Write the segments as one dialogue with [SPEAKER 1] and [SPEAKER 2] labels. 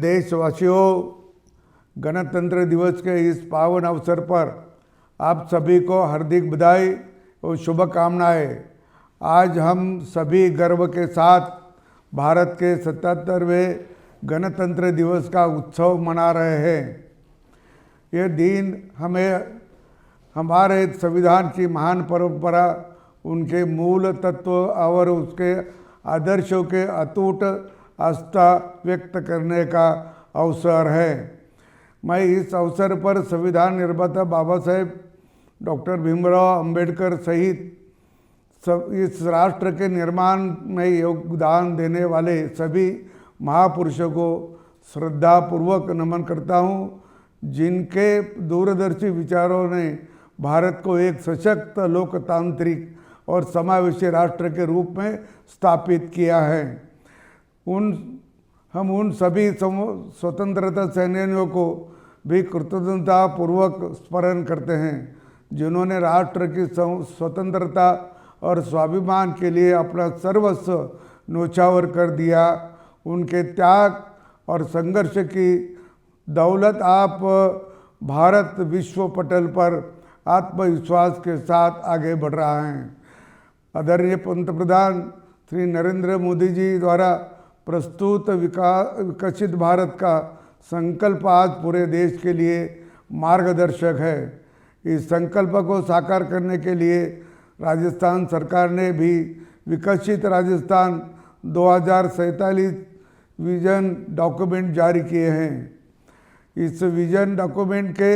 [SPEAKER 1] देशवासियों, गणतंत्र दिवस के इस पावन अवसर पर आप सभी को हार्दिक बधाई और शुभकामनाएं। आज हम सभी गर्व के साथ भारत के 77वें गणतंत्र दिवस का उत्सव मना रहे हैं। ये दिन हमें हमारे संविधान की महान परंपरा, उनके मूल तत्व और उसके आदर्शों के अटूट आस्था व्यक्त करने का अवसर है। मैं इस अवसर पर संविधान निर्माता बाबा साहेब डॉक्टर भीमराव अंबेडकर सहित इस राष्ट्र के निर्माण में योगदान देने वाले सभी महापुरुषों को श्रद्धापूर्वक नमन करता हूँ, जिनके दूरदर्शी विचारों ने भारत को एक सशक्त, लोकतांत्रिक और समावेशी राष्ट्र के रूप में स्थापित किया है। हम उन सभी स्वतंत्रता सेनानियों को भी कृतज्ञता पूर्वक स्मरण करते हैं, जिन्होंने राष्ट्र की स्वतंत्रता और स्वाभिमान के लिए अपना सर्वस्व न्योछावर कर दिया। उनके त्याग और संघर्ष की दौलत आप भारत विश्व पटल पर आत्मविश्वास के साथ आगे बढ़ रहा है। आदरणीय पंतप्रधान श्री नरेंद्र मोदी जी द्वारा प्रस्तुत विकसित भारत का संकल्प आज पूरे देश के लिए मार्गदर्शक है। इस संकल्प को साकार करने के लिए राजस्थान सरकार ने भी विकसित राजस्थान 2047 विजन डॉक्यूमेंट जारी किए हैं। इस विजन डॉक्यूमेंट के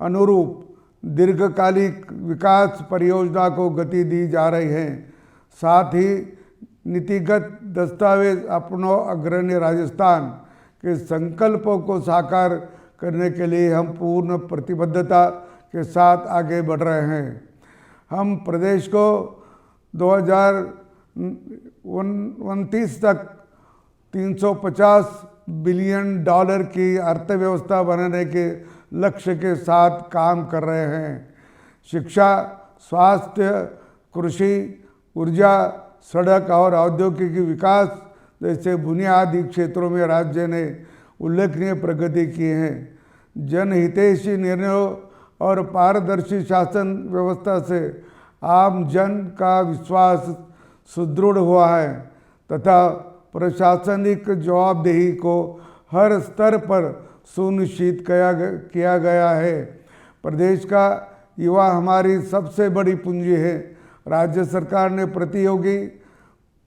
[SPEAKER 1] अनुरूप दीर्घकालिक विकास परियोजना को गति दी जा रही है। साथ ही नीतिगत दस्तावेज अपनो अग्रणी राजस्थान के संकल्पों को साकार करने के लिए हम पूर्ण प्रतिबद्धता के साथ आगे बढ़ रहे हैं। हम प्रदेश को 2029 तक $350 बिलियन की अर्थव्यवस्था बनाने के लक्ष्य के साथ काम कर रहे हैं। शिक्षा, स्वास्थ्य, कृषि, ऊर्जा, सड़क और औद्योगिक विकास जैसे बुनियादी क्षेत्रों में राज्य ने उल्लेखनीय प्रगति की है। जनहितैषी निर्णयों और पारदर्शी शासन व्यवस्था से आम जन का विश्वास सुदृढ़ हुआ है तथा प्रशासनिक जवाबदेही को हर स्तर पर सुनिश्चित किया गया है। प्रदेश का युवा हमारी सबसे बड़ी पूंजी है। राज्य सरकार ने प्रतियोगी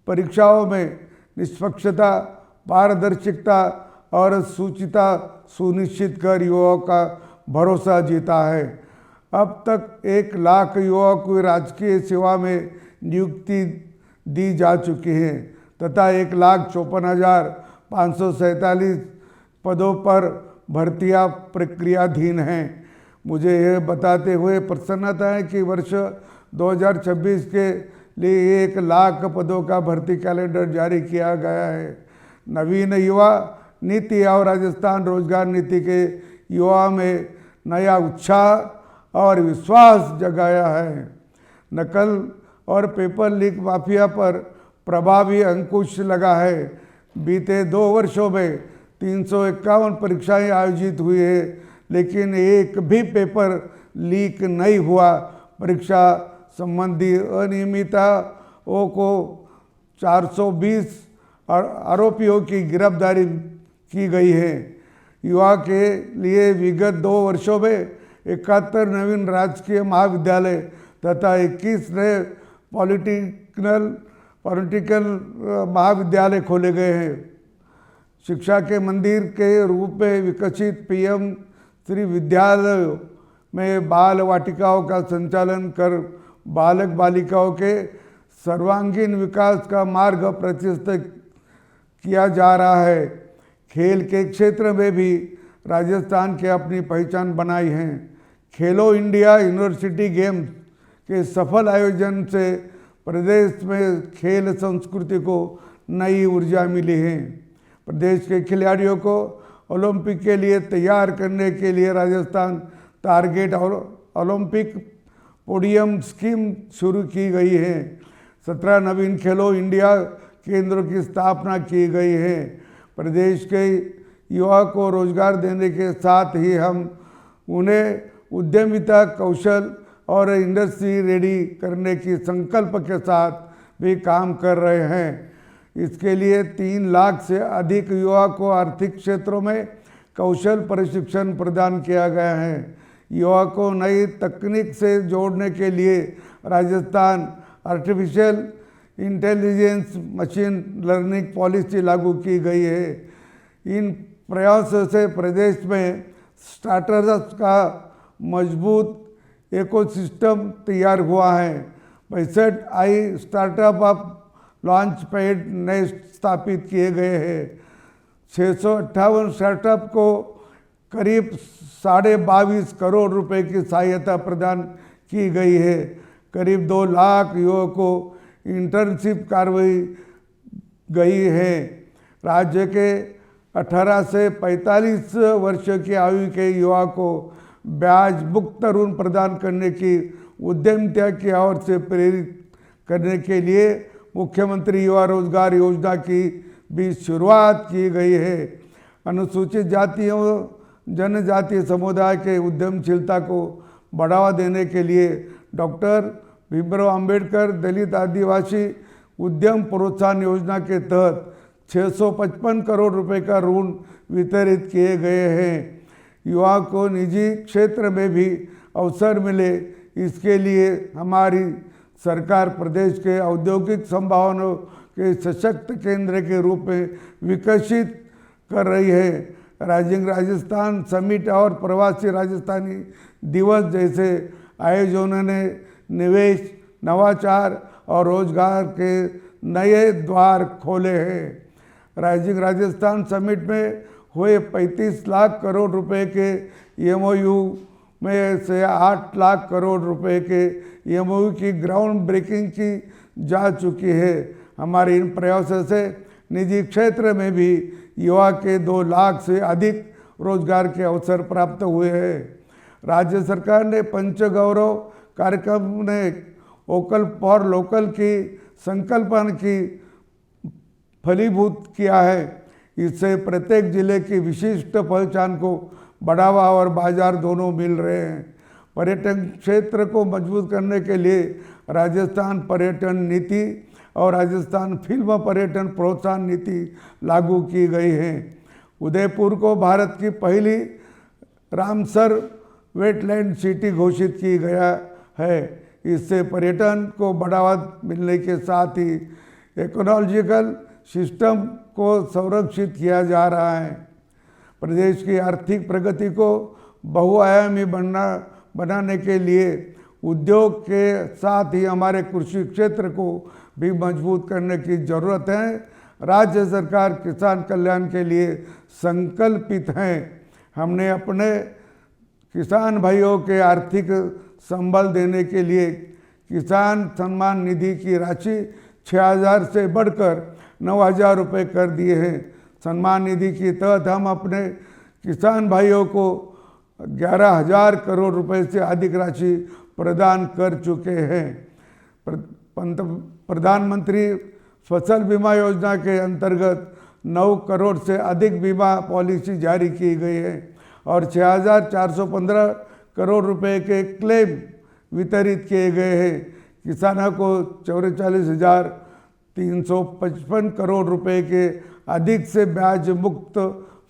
[SPEAKER 1] परीक्षाओं में निष्पक्षता, पारदर्शिता और शुचिता सुनिश्चित कर युवाओं का भरोसा जीता है। अब तक 1 लाख युवाओं को राजकीय सेवा में नियुक्ति दी जा चुकी है तथा 1,54,547 पदों पर भर्तियां प्रक्रियाधीन हैं। मुझे यह बताते हुए प्रसन्नता है कि वर्ष 2026 के लिए 1 लाख पदों का भर्ती कैलेंडर जारी किया गया है। नवीन युवा नीति और राजस्थान रोजगार नीति के युवा में नया उत्साह और विश्वास जगाया है। नकल और पेपर लीक माफिया पर प्रभावी अंकुश लगा है। बीते 2 वर्षों में 351 परीक्षाएं आयोजित हुई है, लेकिन एक भी पेपर लीक नहीं हुआ। परीक्षा संबंधी अनियमितताओं को 420 आरोपियों की गिरफ्तारी की गई है। युवा के लिए विगत 2 वर्षों में 71 नवीन राजकीय महाविद्यालय तथा 21 नए पॉलिटेक्निकल महाविद्यालय खोले गए हैं। शिक्षा के मंदिर के रूप में विकसित पीएम श्री विद्यालयों में बाल वाटिकाओं का संचालन कर बालक बालिकाओं के सर्वांगीण विकास का मार्ग प्रशस्त किया जा रहा है। खेल के क्षेत्र में भी राजस्थान के अपनी पहचान बनाई है। खेलो इंडिया यूनिवर्सिटी गेम्स के सफल आयोजन से प्रदेश में खेल संस्कृति को नई ऊर्जा मिली है। प्रदेश के खिलाड़ियों को ओलंपिक के लिए तैयार करने के लिए राजस्थान टारगेट और ओलंपिक पोडियम स्कीम शुरू की गई है। 17 नवीन खेलो इंडिया केंद्रों की स्थापना की गई है। प्रदेश के युवा को रोजगार देने के साथ ही हम उन्हें उद्यमिता कौशल और इंडस्ट्री रेडी करने की संकल्प के साथ भी काम कर रहे हैं। इसके लिए 3 लाख से अधिक युवा को आर्थिक क्षेत्रों में कौशल प्रशिक्षण प्रदान किया गया है। युवा को नई तकनीक से जोड़ने के लिए Rajasthan artificial intelligence machine learning policy लागू की गई है। इन प्रयासों से प्रदेश में स्टार्टअप्स का मजबूत इकोसिस्टम तैयार हुआ है। 65 आई स्टार्टअप अब लॉन्च पैड नए स्थापित किए गए हैं। 658 स्टार्टअप को करीब 22.5 करोड़ रुपए की सहायता प्रदान की गई है। करीब 2 लाख युवाओं को इंटर्नशिप कार्रवाई गई है। राज्य के 18 से 45 वर्ष की आयु के युवा को ब्याज मुक्त ऋण प्रदान करने की उद्यमिता की ओर से प्रेरित करने के लिए मुख्यमंत्री युवा रोजगार योजना की भी शुरुआत की गई है। अनुसूचित जातियों जनजातीय समुदाय के उद्यमशीलता को बढ़ावा देने के लिए डॉक्टर भीमराव अंबेडकर दलित आदिवासी उद्यम प्रोत्साहन योजना के तहत 655 करोड़ रुपए का ऋण वितरित किए गए हैं। युवा को निजी क्षेत्र में भी अवसर मिले, इसके लिए हमारी सरकार प्रदेश के औद्योगिक संभावनाओं के सशक्त केंद्र के रूप में विकसित कर रही है। राइजिंग राजस्थान समिट और प्रवासी राजस्थानी दिवस जैसे आयोजनों ने निवेश, नवाचार और रोजगार के नए द्वार खोले हैं। राइजिंग राजस्थान समिट में हुए 35 लाख करोड़ रुपए के एमओयू में से 8 लाख करोड़ रुपए के एमओयू की ग्राउंड ब्रेकिंग की जा चुकी है। हमारे इन प्रयासों से निजी क्षेत्र में भी युवा के 2 लाख से अधिक रोजगार के अवसर प्राप्त हुए हैं। राज्य सरकार ने पंचगौरव कार्यक्रम ने वोकल फॉर लोकल की संकल्पना की फलीभूत किया है। इससे प्रत्येक जिले की विशिष्ट पहचान को बढ़ावा और बाजार दोनों मिल रहे हैं। पर्यटन क्षेत्र को मजबूत करने के लिए राजस्थान पर्यटन नीति और राजस्थान फिल्म पर्यटन प्रोत्साहन नीति लागू की गई है। उदयपुर को भारत की पहली रामसर वेटलैंड सिटी घोषित की गया है। इससे पर्यटन को बढ़ावा मिलने के साथ ही इकोलॉजिकल सिस्टम को संरक्षित किया जा रहा है। प्रदेश की आर्थिक प्रगति को बहुआयामी बनाने के लिए उद्योग के साथ ही हमारे कृषि क्षेत्र को भी मजबूत करने की जरूरत है। राज्य सरकार किसान कल्याण के लिए संकल्पित है। हमने अपने किसान भाइयों के आर्थिक संबल देने के लिए किसान सम्मान निधि की राशि 6,000 से बढ़कर 9,000 रुपये कर दिए हैं। सम्मान निधि के तहत हम अपने किसान भाइयों को 11,000 करोड़ रुपए से अधिक राशि प्रदान कर चुके हैं। प्रधानमंत्री फसल बीमा योजना के अंतर्गत 9 करोड़ से अधिक बीमा पॉलिसी जारी की गई है और 6,415 करोड़ रुपए के क्लेम वितरित किए गए हैं। किसानों को 44,355 करोड़ रुपए के अधिक से ब्याज मुक्त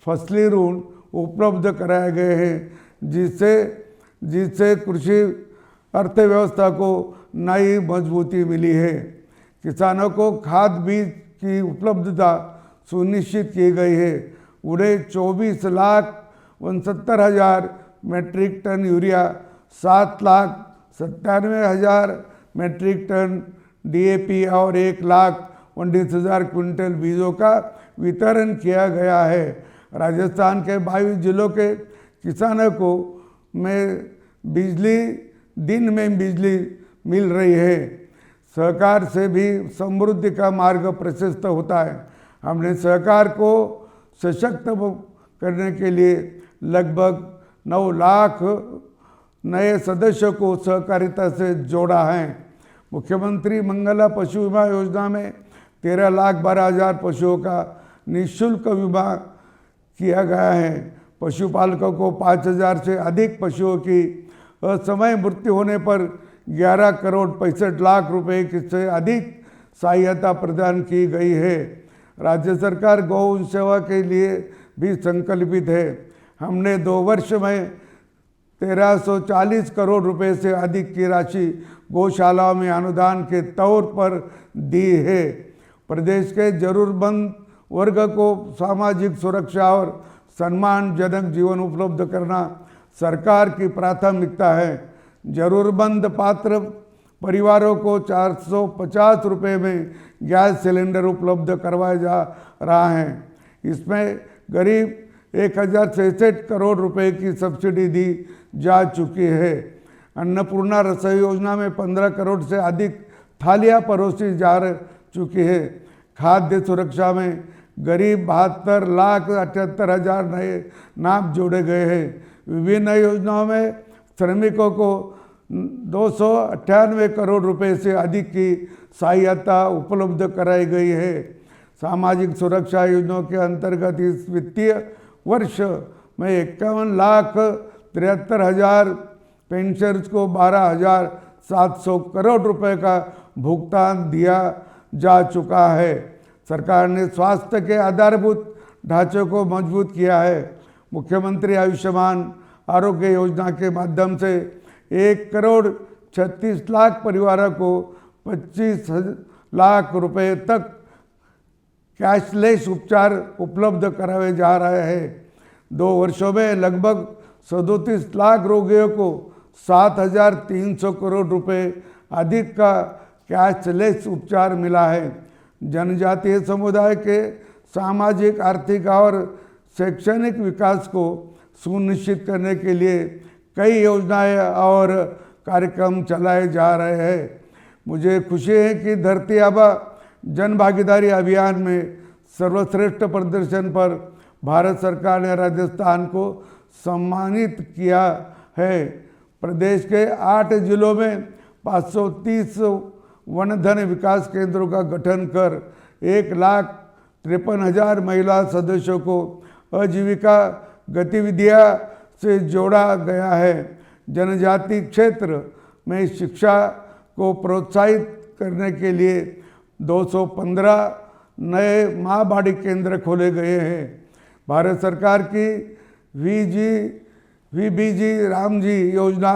[SPEAKER 1] फसली ऋण उपलब्ध कराए गए हैं, जिससे कृषि अर्थव्यवस्था को नई मजबूती मिली है। किसानों को खाद बीज की उपलब्धता सुनिश्चित की गई है। उन्हें 24,69,000 metric ton urea, 7,97,000 metric ton DAP और 1,19,000 क्विंटल बीजों का वितरण किया गया है। राजस्थान के 22 जिलों के किसानों को दिन में बिजली मिल रही है। सहकार से भी समृद्धि का मार्ग प्रशस्त होता है। हमने सहकार को सशक्त करने के लिए लगभग 9 लाख नए सदस्यों को सहकारिता से जोड़ा है। मुख्यमंत्री मंगला पशु बीमा योजना में 13,12,000 पशुओं का निःशुल्क बीमा किया गया है। पशुपालकों को 5,000 से अधिक पशुओं की असमय मृत्यु होने पर 11 करोड़ 65 लाख रुपए से अधिक सहायता प्रदान की गई है। राज्य सरकार गौ सेवा के लिए भी संकल्पित है। हमने 2 वर्ष में 1340 करोड़ रुपए से अधिक की राशि गौशालाओं में अनुदान के तौर पर दी है। प्रदेश के जरूरतमंद वर्ग को सामाजिक सुरक्षा और सम्मानजनक जीवन उपलब्ध करना सरकार की प्राथमिकता है। जरूरतमंद पात्र परिवारों को 450 रुपये में गैस सिलेंडर उपलब्ध करवाया जा रहा है। इसमें करीब 1066 करोड़ रुपए की सब्सिडी दी जा चुकी है। अन्नपूर्णा रसोई योजना में 15 करोड़ से अधिक थालियां परोसी जा चुकी है। खाद्य सुरक्षा में करीब 72,78,000 नए नाम जोड़े गए हैं। विभिन्न योजनाओं में श्रमिकों को 298 करोड़ रुपए से अधिक की सहायता उपलब्ध कराई गई है। सामाजिक सुरक्षा योजनाओं के अंतर्गत इस वित्तीय वर्ष में 51,73,000 पेंशनर्स को 12,700 करोड़ रुपए का भुगतान दिया जा चुका है। सरकार ने स्वास्थ्य के आधारभूत ढांचे को मजबूत किया है। मुख्यमंत्री आयुष्मान आरोग्य योजना के माध्यम से 1 करोड़ 36 लाख परिवारों को 25 लाख रुपए तक कैशलेस उपचार उपलब्ध कराए जा रहे हैं। 2 वर्षों में लगभग 37 लाख रोगियों को 7,300 करोड़ रुपए अधिक का कैशलेस उपचार मिला है। जनजातीय समुदाय के सामाजिक, आर्थिक और शैक्षणिक विकास को सुनिश्चित करने के लिए कई योजनाएं और कार्यक्रम चलाए जा रहे हैं। मुझे खुशी है कि धरती आबा जन भागीदारी अभियान में सर्वश्रेष्ठ प्रदर्शन पर भारत सरकार ने राजस्थान को सम्मानित किया है। प्रदेश के 8 जिलों में 530 वनधन विकास केंद्रों का गठन कर 1,53,000 महिला सदस्यों को आजीविका गतिविधियां से जोड़ा गया है। जनजाति क्षेत्र में शिक्षा को प्रोत्साहित करने के लिए 215 नए माँ बाड़ी केंद्र खोले गए हैं। भारत सरकार की वीबीजी रामजी योजना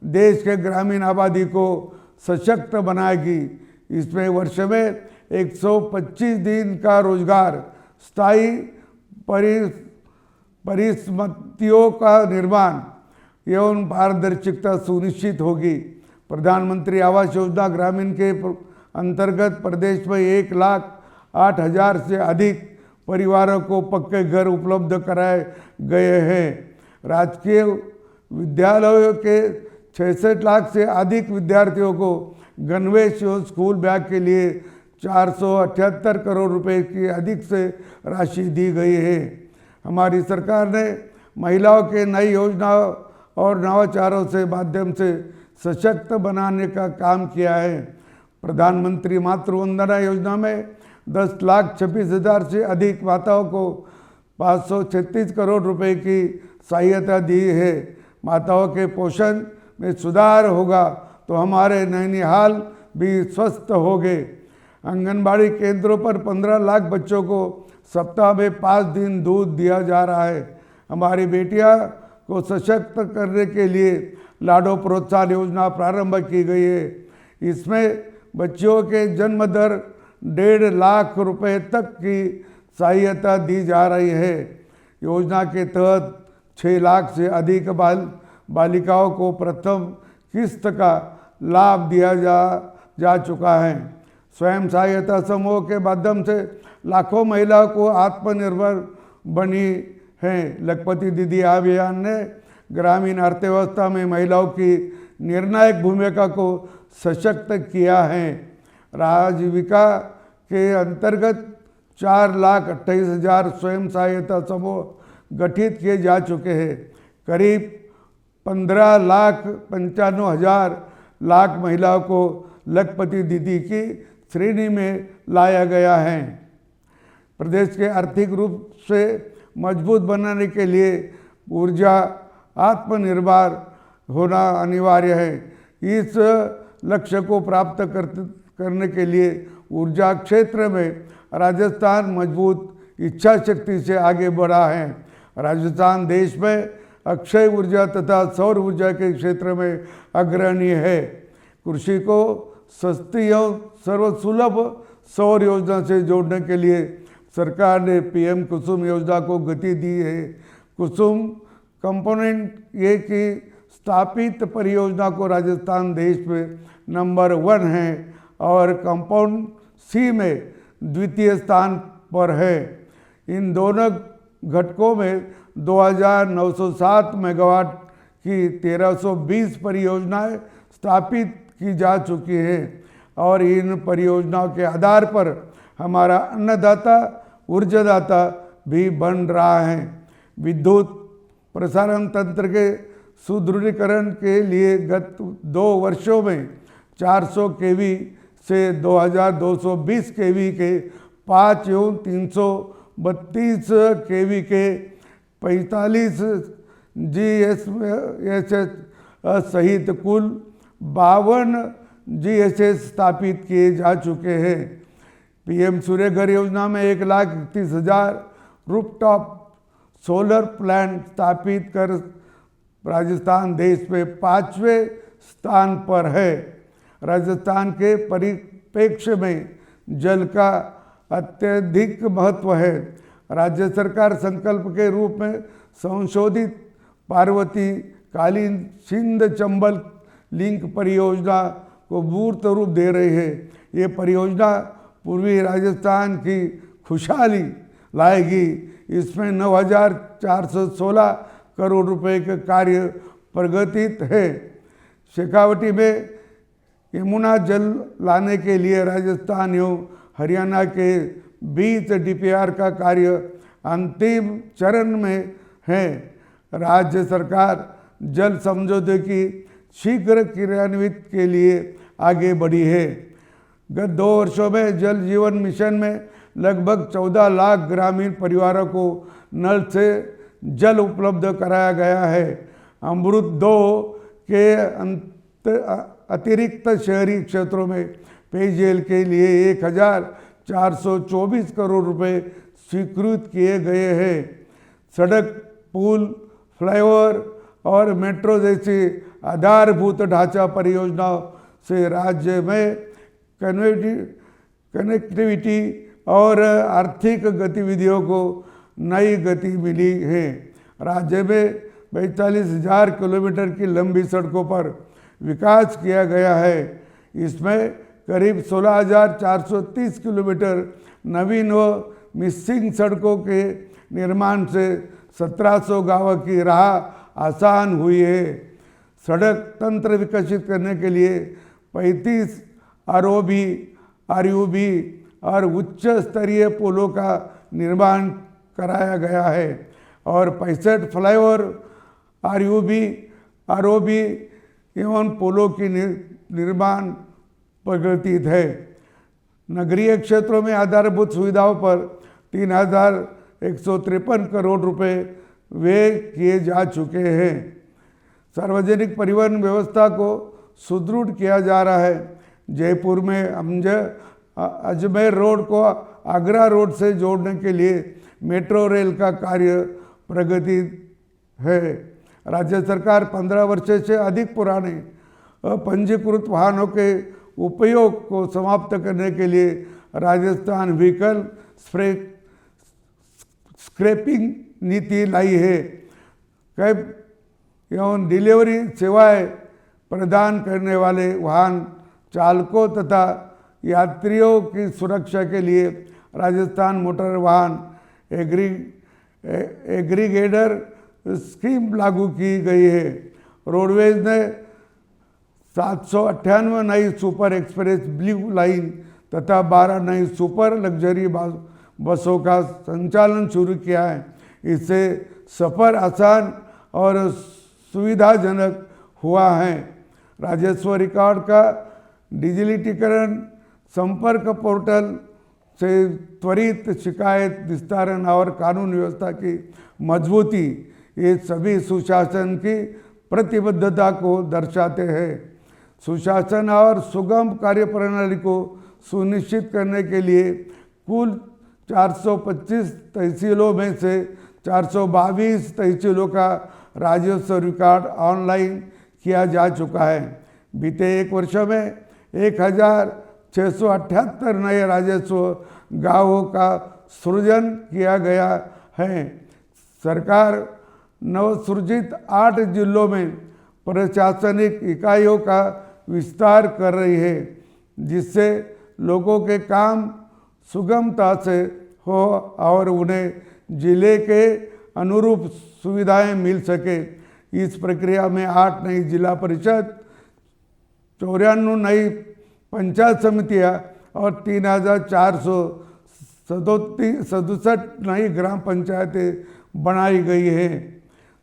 [SPEAKER 1] देश के ग्रामीण आबादी को सशक्त बनाएगी। इसमें वर्ष में 125 दिन का रोजगार, स्थायी परिसंपत्तियों का निर्माण एवं पारदर्शिता सुनिश्चित होगी। प्रधानमंत्री आवास योजना ग्रामीण के अंतर्गत प्रदेश में 1,08,000 से अधिक परिवारों को पक्के घर उपलब्ध कराए गए हैं। राजकीय विद्यालयों के 66 लाख से अधिक विद्यार्थियों को गणवेश एवं स्कूल बैग के लिए 478 करोड़ रुपए की अधिक से राशि दी गई है। हमारी सरकार ने महिलाओं के नई योजनाओं और नवाचारों से माध्यम से सशक्त बनाने का काम किया है। प्रधानमंत्री मातृवंदना योजना में 10,26,000 से अधिक माताओं को 536 करोड़ रुपए की सहायता दी है। माताओं के पोषण में सुधार होगा तो हमारे नैनीहाल भी स्वस्थ होंगे। आंगनबाड़ी केंद्रों पर 15 लाख बच्चों को सप्ताह में 5 दिन दूध दिया जा रहा है। हमारी बेटियां को सशक्त करने के लिए लाडो प्रोत्साहन योजना प्रारंभ की गई है। इसमें बच्चियों के जन्म दर 1.5 लाख रुपए तक की सहायता दी जा रही है। योजना के तहत 6 लाख से अधिक बालिकाओं को प्रथम किस्त का लाभ दिया जा चुका है। स्वयं सहायता समूह के माध्यम से लाखों महिलाओं को आत्मनिर्भर बनी हैं। लखपति दीदी अभियान ने ग्रामीण अर्थव्यवस्था में महिलाओं की निर्णायक भूमिका को सशक्त किया है। आजीविका के अंतर्गत 4,28,000 स्वयं सहायता समूह गठित किए जा चुके हैं। करीब 15,95,000 लाख महिलाओं को लखपति दीदी की श्रेणी में लाया गया है। प्रदेश के आर्थिक रूप से मजबूत बनाने के लिए ऊर्जा आत्मनिर्भर होना अनिवार्य है। इस लक्ष्य को प्राप्त करने के लिए ऊर्जा क्षेत्र में राजस्थान मजबूत इच्छा शक्ति से आगे बढ़ा है। राजस्थान देश में अक्षय ऊर्जा तथा सौर ऊर्जा के क्षेत्र में अग्रणी है। कृषि को सस्ती और सर्वसुलभ सौर योजना से जोड़ने के लिए सरकार ने पीएम कुसुम योजना को गति दी है। कुसुम कंपोनेंट ए की स्थापित परियोजना को राजस्थान देश में नंबर 1 है और कंपाउंड सी में द्वितीय स्थान पर है। इन दोनों घटकों में 2907 मेगावाट की 1320 परियोजनाएं स्थापित की जा चुकी हैं और इन परियोजनाओं के आधार पर हमारा अन्नदाता ऊर्जादाता भी बन रहा है। विद्युत प्रसारण तंत्र के सुदृढ़ीकरण के लिए गत 2 वर्षों में 400 केवी से 2220 केवी के 5 एवं 332 केवी के 45 GSS सहित कुल 52 GSS स्थापित किए जा चुके हैं। पीएम सूर्य घर योजना में 1,31,000 रूफटॉप सोलर प्लांट स्थापित कर राजस्थान देश में 5वें स्थान पर है। राजस्थान के परिप्रेक्ष्य में जल का अत्यधिक महत्व है। राज्य सरकार संकल्प के रूप में संशोधित पार्वती कालीन सिंध चंबल लिंक परियोजना को मूर्त रूप दे रही है। ये परियोजना पूर्वी राजस्थान की खुशहाली लाएगी। इसमें 9,416 करोड़ रुपए का कार्य प्रगतित है। शेखावटी में यमुना जल लाने के लिए राजस्थान एवं हरियाणा के बीच डीपीआर का कार्य अंतिम चरण में है। राज्य सरकार जल समझौते की शीघ्र क्रियान्वित के लिए आगे बढ़ी है। गत 2 वर्षों में जल जीवन मिशन में लगभग 14 लाख ग्रामीण परिवारों को नल से जल उपलब्ध कराया गया है। अमृत 2 के अतिरिक्त शहरी क्षेत्रों में पेयजल के लिए 1,424 करोड़ रुपए स्वीकृत किए गए हैं। सड़क, पुल, फ्लाईओवर और मेट्रो जैसी आधारभूत ढांचा परियोजनाओं से राज्य में कनेक्टिविटी और आर्थिक गतिविधियों को नई गति मिली है। राज्य में 42,000 किलोमीटर की लंबी सड़कों पर विकास किया गया है। इसमें करीब 16,430 किलोमीटर नवीन व मिसिंग सड़कों के निर्माण से 1700 गांवों की राह आसान हुई है। सड़क तंत्र विकसित करने के लिए 35 ROB और उच्च स्तरीय पुलों का निर्माण कराया गया है और 65 फ्लाईओवर ROB एवं पुलों की निर्माण प्रगतित है। नगरीय क्षेत्रों में आधारभूत सुविधाओं पर 3,153 करोड़ रुपए व्यय किए जा चुके हैं। सार्वजनिक परिवहन व्यवस्था को सुदृढ़ किया जा रहा है। जयपुर में अजमेर रोड को आगरा रोड से जोड़ने के लिए मेट्रो रेल का कार्य प्रगति है। राज्य सरकार 15 वर्ष से अधिक पुराने पंजीकृत वाहनों के उपयोग को समाप्त करने के लिए राजस्थान व्हीकल स्क्रैपिंग नीति लाई है। कैब एवं डिलीवरी सेवाएं प्रदान करने वाले वाहन चालकों तथा यात्रियों की सुरक्षा के लिए राजस्थान मोटर वाहन एग्रीगेटर स्कीम लागू की गई है। रोडवेज ने 798 नई सुपर एक्सप्रेस ब्लू लाइन तथा 12 नई सुपर लग्जरी बसों का संचालन शुरू किया है। इससे सफ़र आसान और सुविधाजनक हुआ है। राजस्व रिकॉर्ड का डिजिटलीकरण, संपर्क पोर्टल से त्वरित शिकायत निस्तारण और कानून व्यवस्था की मजबूती, ये सभी सुशासन की प्रतिबद्धता को दर्शाते हैं। सुशासन और सुगम कार्यप्रणाली को सुनिश्चित करने के लिए कुल 425 तहसीलों में से 422 तहसीलों का राजस्व रिकॉर्ड ऑनलाइन किया जा चुका है। बीते एक वर्ष में 1678 नए राजस्व गांवों का सृजन किया गया है। सरकार नवसृजित 8 जिलों में प्रशासनिक इकाइयों का विस्तार कर रही है, जिससे लोगों के काम सुगमता से हो और उन्हें जिले के अनुरूप सुविधाएं मिल सके। इस प्रक्रिया में 8 नई जिला परिषद, 94 नई पंचायत समितियां और 3467 नई ग्राम पंचायतें बनाई गई है।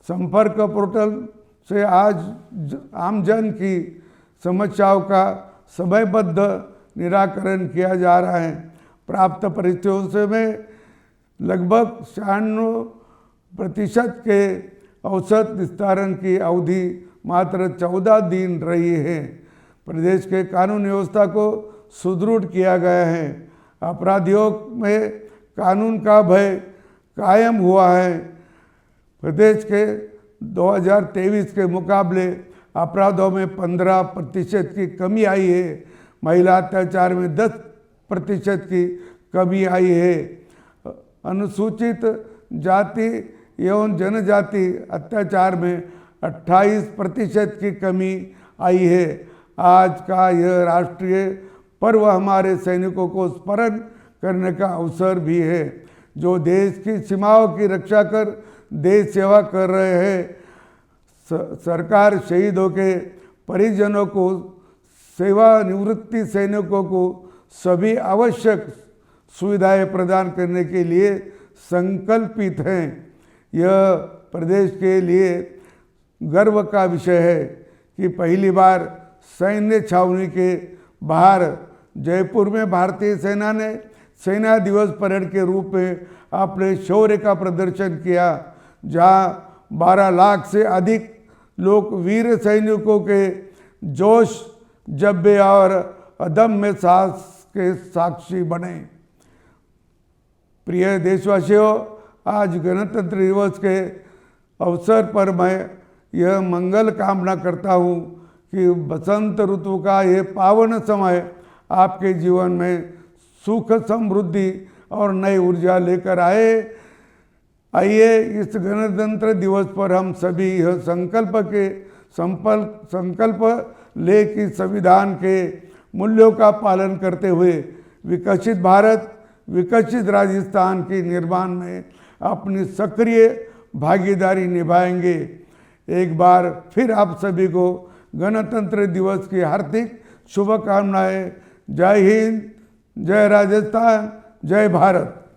[SPEAKER 1] संपर्क पोर्टल से आज आमजन की समस्याओं का समयबद्ध निराकरण किया जा रहा है। प्राप्त परिस्थितियों में लगभग 96% के औसत निस्तारण की अवधि मात्र 14 दिन रही है। प्रदेश के कानून व्यवस्था को सुदृढ़ किया गया है। अपराधियों में कानून का भय कायम हुआ है। प्रदेश के 2023 के मुकाबले अपराधों में 15% की कमी आई है। महिला अत्याचार में 10% की कमी आई है। अनुसूचित जाति एवं जनजाति अत्याचार में 28% की कमी आई है। आज का यह राष्ट्रीय पर्व हमारे सैनिकों को स्मरण करने का अवसर भी है, जो देश की सीमाओं की रक्षा कर देश सेवा कर रहे हैं। सरकार शहीदों के परिजनों को, सेवानिवृत्ति सैनिकों को सभी आवश्यक सुविधाएं प्रदान करने के लिए संकल्पित हैं। यह प्रदेश के लिए गर्व का विषय है कि पहली बार सैन्य छावनी के बाहर जयपुर में भारतीय सेना ने सेना दिवस परेड के रूप में अपने शौर्य का प्रदर्शन किया, जहां 12 लाख से अधिक लोग वीर सैनिकों के जोश, जज्बे और अदम्य साहस के साक्षी बने। प्रिय देशवासियों, आज गणतंत्र दिवस के अवसर पर मैं यह मंगल कामना करता हूँ कि बसंत ऋतु का ये पावन समय आपके जीवन में सुख, समृद्धि और नई ऊर्जा लेकर आइए इस गणतंत्र दिवस पर हम सभी यह संकल्प ले कि संविधान के मूल्यों का पालन करते हुए विकसित भारत, विकसित राजस्थान के निर्माण में अपनी सक्रिय भागीदारी निभाएंगे। एक बार फिर आप सभी को गणतंत्र दिवस की हार्दिक शुभकामनाएं। जय हिंद, जय राजस्थान, जय भारत।